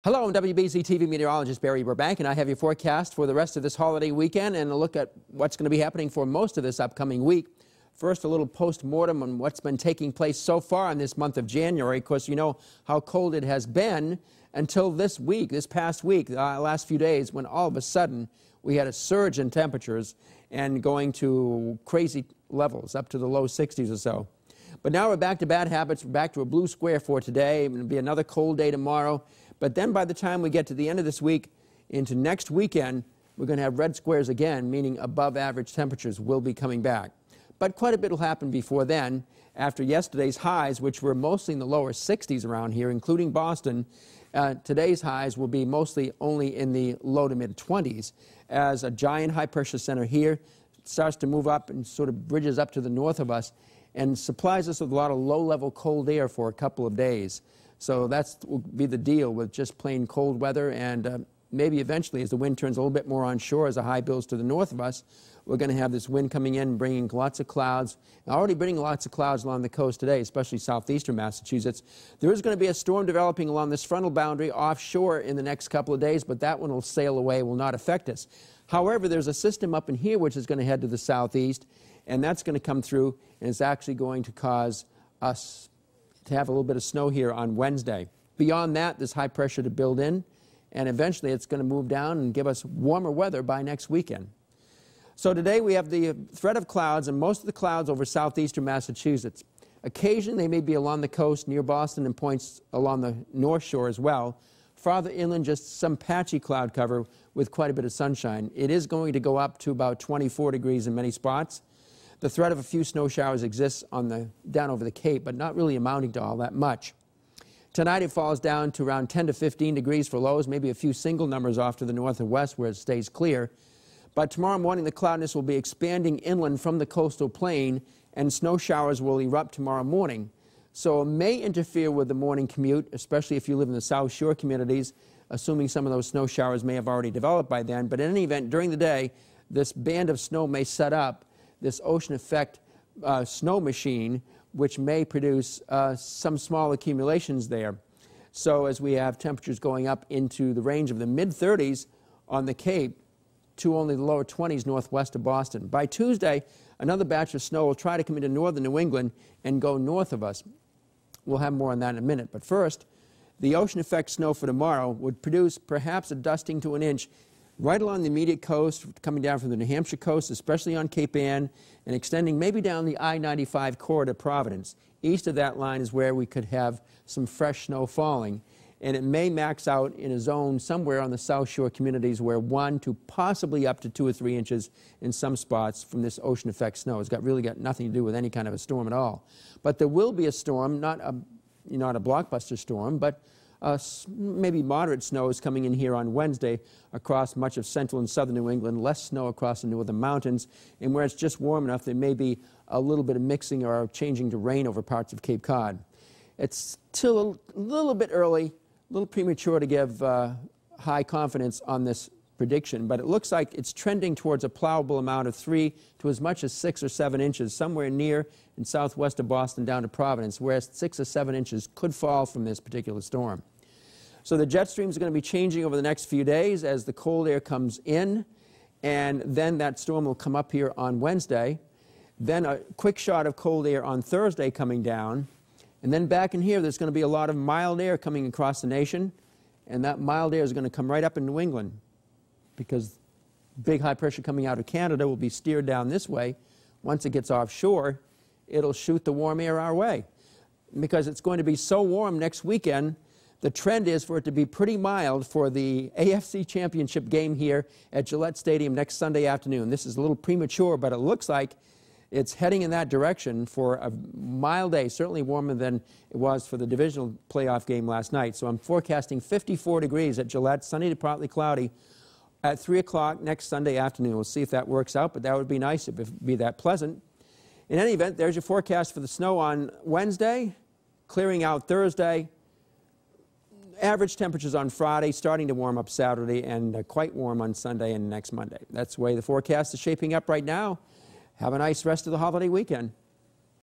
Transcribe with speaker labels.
Speaker 1: Hello, I'm wbz-tv meteorologist Barry Burbank, and I have your forecast for the rest of this holiday weekend and a look at what's going to be happening for most of this upcoming week. First, a little post-mortem on what's been taking place so far in this month of January. Of course, you know how cold it has been until this week, this past week, the last few days, when all of a sudden we had a surge in temperatures and going to crazy levels, up to the low 60s or so. But now we're back to bad habits. We're back to a blue square for today. It'll be another cold day tomorrow. But then by the time we get to the end of this week into next weekend, we're going to have red squares again, meaning above average temperatures will be coming back. But quite a bit will happen before then. After yesterday's highs, which were mostly in the lower 60s around here, including Boston, today's highs will be mostly only in the low to mid 20s as a giant high pressure center here starts to move up and sort of bridges up to the north of us and supplies us with a lot of low-level cold air for a couple of days. So that will be the deal with just plain cold weather, and maybe eventually as the wind turns a little bit more onshore as the high builds to the north of us, we're going to have this wind coming in bringing lots of clouds. Already bringing lots of clouds along the coast today, especially southeastern Massachusetts. There is going to be a storm developing along this frontal boundary offshore in the next couple of days, but that one will sail away, will not affect us. However, there's a system up in here which is going to head to the southeast, and that's going to come through, and it's actually going to cause us to have a little bit of snow here on Wednesday. Beyond that, there's high pressure to build in, and eventually it's going to move down and give us warmer weather by next weekend. So today we have the threat of clouds, and most of the clouds over southeastern Massachusetts. Occasionally they may be along the coast near Boston and points along the north shore as well. Farther inland, just some patchy cloud cover with quite a bit of sunshine. It is going to go up to about 24 degrees in many spots. The threat of a few snow showers exists on down over the Cape, but not really amounting to all that much. Tonight it falls down to around 10 to 15 degrees for lows, maybe a few single numbers off to the north and west where it stays clear. But tomorrow morning the cloudiness will be expanding inland from the coastal plain, and snow showers will erupt tomorrow morning. So it may interfere with the morning commute, especially if you live in the South Shore communities, assuming some of those snow showers may have already developed by then. But in any event, during the day, this band of snow may set up this ocean effect snow machine, which may produce some small accumulations there. So as we have temperatures going up into the range of the mid-30s on the Cape to only the lower 20s northwest of Boston. By Tuesday, another batch of snow will try to come into northern New England and go north of us. We'll have more on that in a minute. But first, the ocean effect snow for tomorrow would produce perhaps a dusting to an inch right along the immediate coast, coming down from the New Hampshire coast, especially on Cape Ann, and extending maybe down the I-95 corridor to Providence. East of that line is where we could have some fresh snow falling, and it may max out in a zone somewhere on the South Shore communities where 1 to possibly up to 2 or 3 inches in some spots from this ocean effect snow. It's really got nothing to do with any kind of a storm at all. But there will be a storm, not a blockbuster storm, but maybe moderate snow is coming in here on Wednesday across much of central and southern New England, less snow across the northern mountains, and where it's just warm enough there may be a little bit of mixing or changing to rain over parts of Cape Cod. It's still a little bit early, a little premature to give high confidence on this prediction, but it looks like it's trending towards a plowable amount of 3 to as much as 6 or 7 inches, somewhere near and southwest of Boston down to Providence, whereas 6 or 7 inches could fall from this particular storm. So the jet streams are going to be changing over the next few days as the cold air comes in, and then that storm will come up here on Wednesday. Then a quick shot of cold air on Thursday coming down, and then back in here there's going to be a lot of mild air coming across the nation, and that mild air is going to come right up in New England, because big high pressure coming out of Canada will be steered down this way. Once it gets offshore, it'll shoot the warm air our way. Because it's going to be so warm next weekend, the trend is for it to be pretty mild for the AFC Championship game here at Gillette Stadium next Sunday afternoon. This is a little premature, but it looks like it's heading in that direction for a mild day, certainly warmer than it was for the divisional playoff game last night. So I'm forecasting 54 degrees at Gillette, sunny to partly cloudy, at 3 o'clock next Sunday afternoon. We'll see if that works out, but that would be nice if it would be that pleasant. In any event, there's your forecast for the snow on Wednesday, clearing out Thursday, average temperatures on Friday, starting to warm up Saturday, and quite warm on Sunday and next Monday. That's the way the forecast is shaping up right now. Have a nice rest of the holiday weekend.